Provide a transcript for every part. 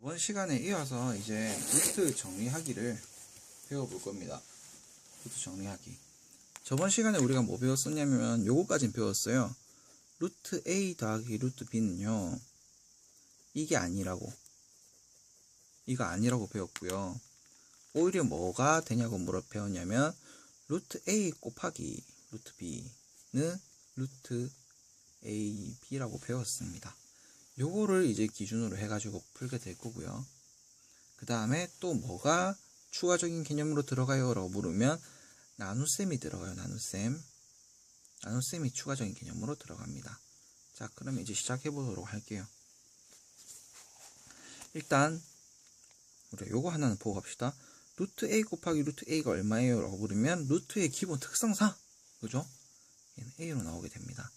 이번 시간에 이어서 이제 루트 정리하기를 배워볼 겁니다. 루트 정리하기. 저번 시간에 우리가 뭐 배웠었냐면 요거까진 배웠어요. 루트 A 더하기 루트 B는요, 이게 아니라고. 이거 아니라고 배웠고요. 오히려 뭐가 되냐고 배웠냐면 루트 A 곱하기 루트 B는 루트 AB라고 배웠습니다. 요거를 이제 기준으로 해가지고 풀게 될 거고요. 그 다음에 또 뭐가 추가적인 개념으로 들어가요? 라고 물으면 나눗셈이 들어가요. 나눗셈이 추가적인 개념으로 들어갑니다. 자, 그러면 이제 시작해 보도록 할게요. 일단 우리 요거 하나는 보고 갑시다. 루트 A 곱하기 루트 A가 얼마예요? 라고 물으면 루트의 기본 특성상, 그죠? 얘는 A로 나오게 됩니다.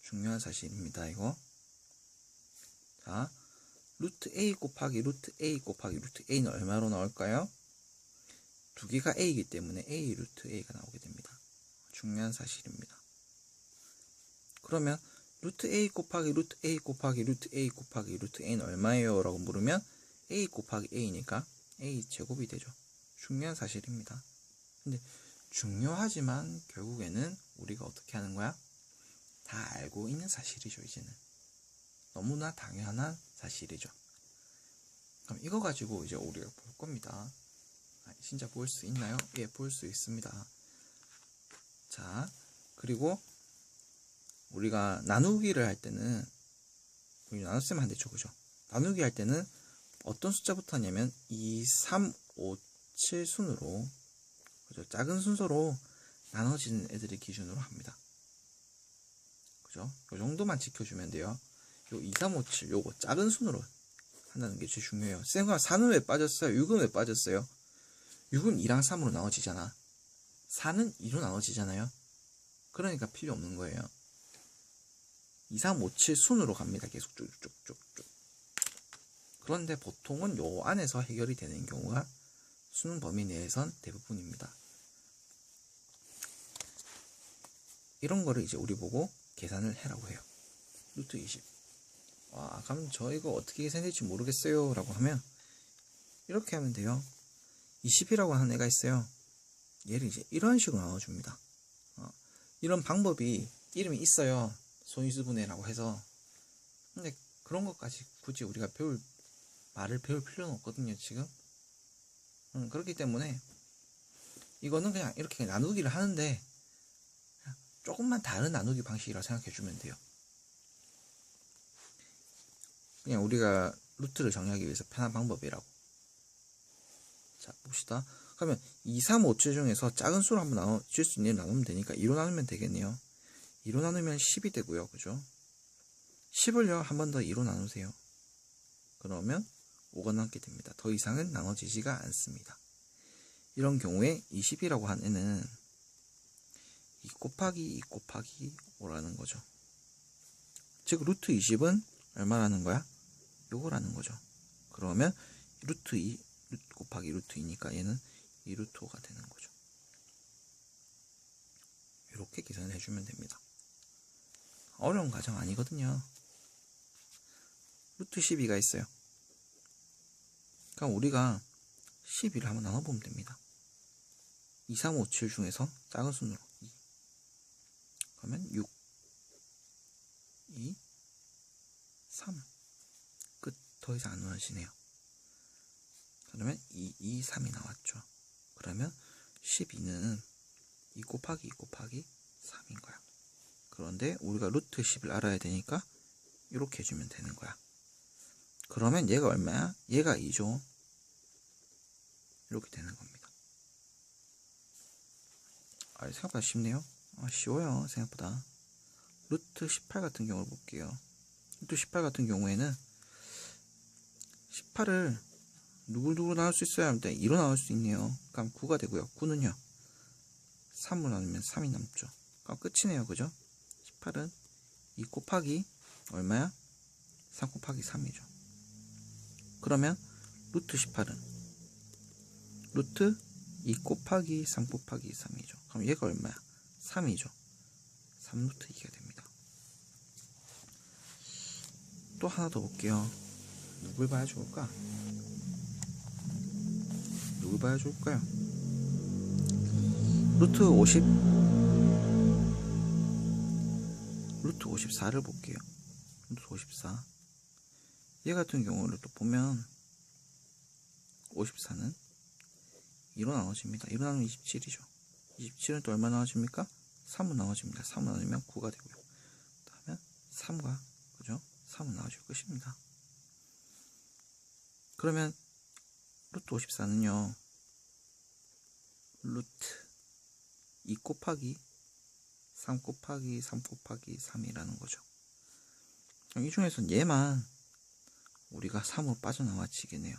중요한 사실입니다, 이거. 자, 루트 A 곱하기 루트 A 곱하기 루트 A는 얼마로 나올까요? 두 개가 A이기 때문에 A 루트 A가 나오게 됩니다. 중요한 사실입니다. 그러면 루트 A 곱하기 루트 A 곱하기 루트 A 곱하기 루트 A는 얼마예요? 라고 물으면 A 곱하기 A니까 A 제곱이 되죠. 중요한 사실입니다. 근데 중요하지만 결국에는 우리가 어떻게 하는 거야? 다 알고 있는 사실이죠, 이제는. 너무나 당연한 사실이죠. 그럼 이거 가지고 이제 우리가 볼 겁니다. 진짜 볼 수 있나요? 예, 볼 수 있습니다. 자, 그리고 우리가 나누기를 할 때는, 우리 나눗셈 한 대죠, 그죠? 나누기 할 때는 어떤 숫자부터 하냐면 2, 3, 5, 7 순으로, 그죠? 작은 순서로 나눠지는 애들을 기준으로 합니다. 그죠? 요 정도만 지켜주면 돼요. 요 2, 3, 5, 7 요거 작은 순으로 한다는 게 제일 중요해요. 쌤과 4는 왜 빠졌어요? 6은 왜 빠졌어요? 6은 2랑 3으로 나눠지잖아. 4는 2로 나눠지잖아요. 그러니까 필요 없는 거예요. 2, 3, 5, 7 순으로 갑니다. 계속 쭉쭉쭉쭉. 그런데 보통은 요 안에서 해결이 되는 경우가 수능 범위 내에선 대부분입니다. 이런 거를 이제 우리 보고 계산을 해라고 해요. 루트 20. 와, 그럼 저 이거 어떻게 계산될지 모르겠어요 라고 하면 이렇게 하면 돼요. 20이라고 하는 애가 있어요. 얘를 이제 이런 식으로 나눠줍니다. 이런 방법이 이름이 있어요. 소인수분해라고 해서. 근데 그런 것까지 굳이 우리가 말을 배울 필요는 없거든요, 지금. 그렇기 때문에 이거는 그냥 이렇게 나누기를 하는데 조금만 다른 나누기 방식이라고 생각해주면 돼요. 그냥 우리가 루트를 정리하기 위해서 편한 방법이라고. 자, 봅시다. 그러면 2, 3, 5, 7 중에서 작은 수로 한번 나눠줄 수 있는 일 나누면 되니까 2로 나누면 되겠네요. 2로 나누면 10이 되고요. 그죠? 10을요, 한 번 더 2로 나누세요. 그러면 5가 남게 됩니다. 더 이상은 나눠지지가 않습니다. 이런 경우에 20이라고 한 애는 2 곱하기 2 곱하기 5라는 거죠. 즉, 루트 20은 얼마라는 거야? 요거라는 거죠. 그러면 루트 2 곱하기 루트 2니까 얘는 2 루트 5가 되는 거죠. 이렇게 계산을 해주면 됩니다. 어려운 과정 아니거든요. 루트 12가 있어요. 그럼 우리가 12를 한번 나눠보면 됩니다. 2, 3, 5, 7 중에서 작은 순으로 2. 그러면 6, 2, 3. 끝. 더 이상 안 나눠지네요. 그러면 2, 2, 3이 나왔죠. 그러면 12는 2 곱하기 2 곱하기 3인 거야. 그런데 우리가 루트 10을 알아야 되니까 이렇게 해주면 되는 거야. 그러면 얘가 얼마야? 얘가 2죠. 이렇게 되는 겁니다. 생각보다 쉽네요. 쉬워요, 생각보다. 루트 18 같은 경우를 볼게요. 루트 18 같은 경우에는 18을 누구 나눌 수 있어야 하는데 2로 나눌 수 있네요. 그럼 9가 되고요. 9는요, 3으로 나누면 3이 남죠. 그럼 끝이네요, 그죠? 18은 2 곱하기 얼마야? 3 곱하기 3이죠. 그러면 루트 18은 루트 2 곱하기 3 곱하기 3이죠. 그럼 얘가 얼마야? 3이죠. 3루트 2가 됩니다. 또 하나 더 볼게요. 누굴 봐야 좋을까? 누굴 봐야 좋을까요? 루트 54를 볼게요. 루트 54. 얘 같은 경우를 또 보면 54는 2로 나눠집니다. 2로 나누면 27이죠. 27은 또 얼마 나눠집니까? 3은 나눠집니다. 3은 나누면 9가 되고요. 다음에 3과 그죠? 3은 나눠주고 끝입니다. 그러면 루트 54는요. 루트 2 곱하기 3 곱하기 3 곱하기 3이라는 거죠. 이 중에서 얘만 우리가 3으로 빠져나와지겠네요.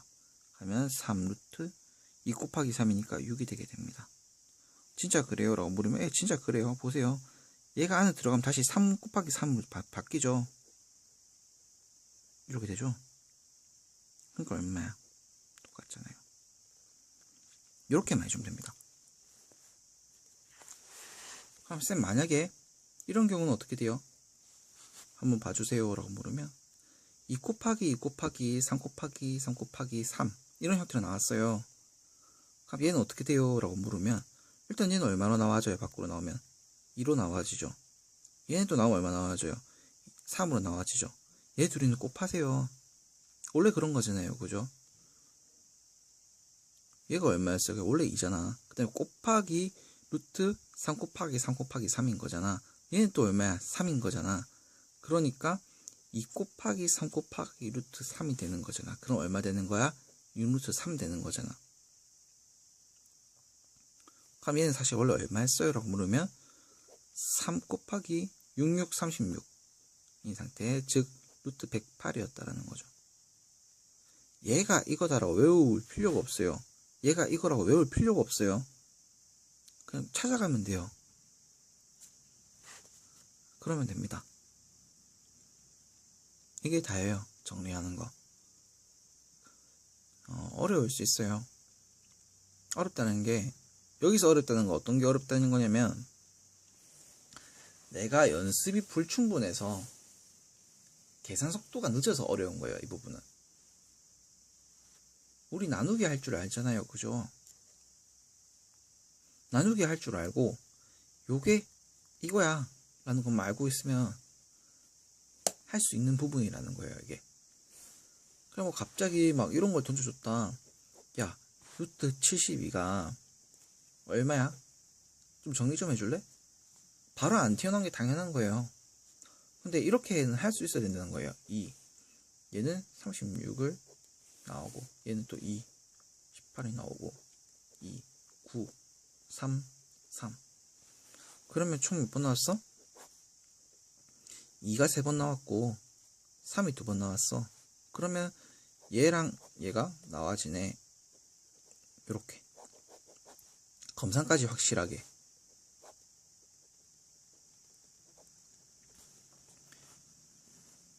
그러면 3루트 2 곱하기 3이니까 6이 되게 됩니다. 진짜 그래요? 라고 물으면 진짜 그래요. 보세요. 얘가 안에 들어가면 다시 3 곱하기 3으로 바뀌죠. 이렇게 되죠. 그러니까 얼마야? 똑같잖아요. 이렇게만 해주면 됩니다. 그럼 쌤 만약에 이런 경우는 어떻게 돼요? 한번 봐주세요 라고 물으면 2 곱하기 2 곱하기 3 곱하기 3 곱하기 3 이런 형태로 나왔어요. 그럼 얘는 어떻게 돼요? 라고 물으면 일단 얘는 얼마로 나와져요? 밖으로 나오면 2로 나와지죠. 얘는 또 나오면 얼마 나와져요? 3으로 나와지죠. 얘 둘이는 곱하세요. 원래 그런 거잖아요. 그죠? 얘가 얼마였어요? 원래 2잖아. 그 다음에 곱하기 루트 3 곱하기 3 곱하기 3인 거잖아. 얘는 또 얼마야? 3인 거잖아. 그러니까 2 곱하기 3 곱하기 루트 3이 되는 거잖아. 그럼 얼마 되는 거야? 6루트 3 되는 거잖아. 그럼 얘는 사실 원래 얼마였어요? 라고 물으면 3 곱하기 66, 36 이 상태, 즉 루트 108이었다라는 거죠. 얘가 이거다라고 외울 필요가 없어요. 얘가 이거라고 외울 필요가 없어요. 그냥 찾아가면 돼요. 그러면 됩니다. 이게 다예요. 정리하는 거. 어려울 수 있어요. 어렵다는 게 여기서 어렵다는 거 어떤 게 어렵다는 거냐면 내가 연습이 불충분해서 계산 속도가 늦어서 어려운 거예요. 이 부분은. 우리 나누기 할 줄 알잖아요. 그죠? 나누기 할 줄 알고 요게 이거야 라는 것만 알고 있으면 할 수 있는 부분이라는 거예요. 이게. 그럼 뭐 갑자기 막 이런 걸 던져줬다. 야, 루트 72가 얼마야? 좀 정리 좀 해줄래? 바로 안 튀어나온 게 당연한 거예요. 근데 이렇게는 할 수 있어야 된다는 거예요. 2. 얘는 36을 나오고 얘는 또 2. 18이 나오고 2. 9. 3. 3. 그러면 총 몇 번 나왔어? 2가 3번 나왔고 3이 2번 나왔어. 그러면 얘랑 얘가 나와지네. 요렇게 검산까지 확실하게.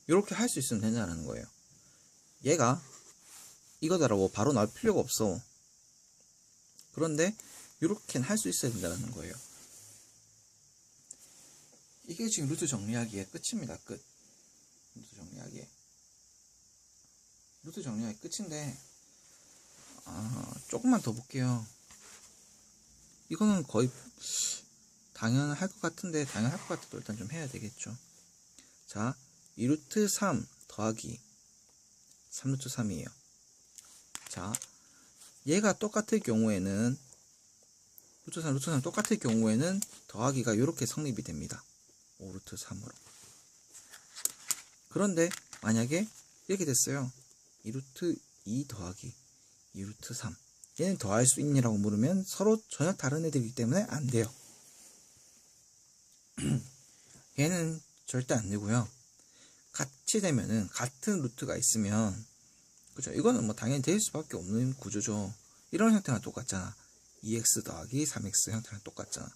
요렇게 할 수 있으면 된다는 거예요. 얘가 이거다라고 바로 나올 필요가 없어. 그런데 요렇게는 할 수 있어야 된다는 거예요. 이게 지금 루트 정리하기의 끝입니다. 끝. 루트 정리하기의. 루트 정리하기 끝인데 조금만 더 볼게요. 이거는 거의 당연할 것 같은데 당연할 것 같아도 일단 좀 해야 되겠죠. 자, 2루트 3 더하기 3루트 3이에요. 자, 얘가 똑같을 경우에는 루트 3, 루트 3 똑같을 경우에는 더하기가 이렇게 성립이 됩니다. 5루트 3으로. 그런데 만약에 이렇게 됐어요. 2루트 2 더하기 2루트 3. 얘는 더할 수 있냐라고 물으면 서로 전혀 다른 애들이기 때문에 안 돼요. 얘는 절대 안 되고요. 같이 되면은 같은 루트가 있으면 그죠? 이거는 뭐 당연히 될 수밖에 없는 구조죠. 이런 형태랑 똑같잖아. 2x 더하기 3x 형태랑 똑같잖아.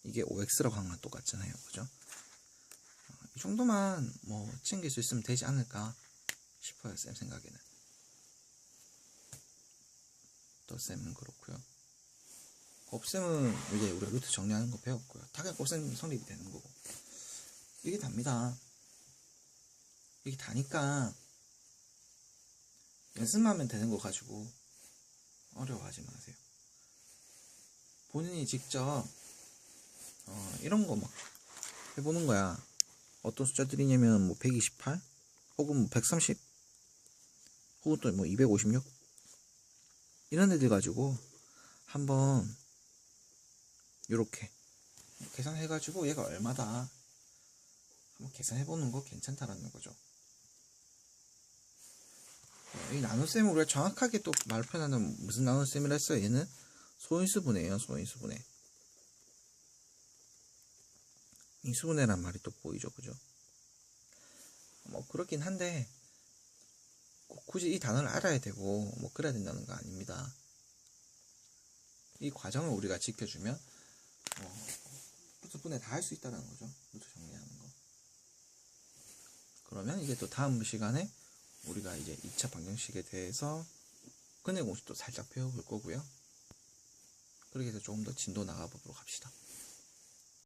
이게 5x라고 하는 건 똑같잖아요. 그죠? 이 정도만 뭐 챙길 수 있으면 되지 않을까 싶어요. 쌤 생각에는. 또 쌤은 그렇고요. 곱셈은 이제 우리가 루트 정리하는 거 배웠고요. 당연히 곱셈 성립이 되는 거고. 이게 답니다. 이게 다니까 연습만 하면 되는 거 가지고 어려워하지 마세요. 본인이 직접 이런 거 막 해보는 거야. 어떤 숫자들이냐면 뭐 128 혹은 뭐 130 혹은 또 뭐 256 이런 애들 가지고 한번 요렇게 계산해가지고 얘가 얼마다 한번 계산해보는 거 괜찮다라는 거죠. 이 나눗셈을 우리가 정확하게 또 말 표현하는 무슨 나눗셈이라 했어요? 얘는 소인수분해예요. 소인수분해. 인수분해란 말이 또 보이죠, 그죠? 뭐 그렇긴 한데 굳이 이 단어를 알아야 되고 뭐 그래야 된다는 거 아닙니다. 이 과정을 우리가 지켜주면 루트 분해 다 할 수 있다는 거죠. 루트 정리하는 거. 그러면 이제 또 다음 시간에 우리가 이제 2차 방정식에 대해서 근해 공식도 살짝 배워볼 거고요. 그렇게 해서 조금 더 진도 나가보도록 합시다.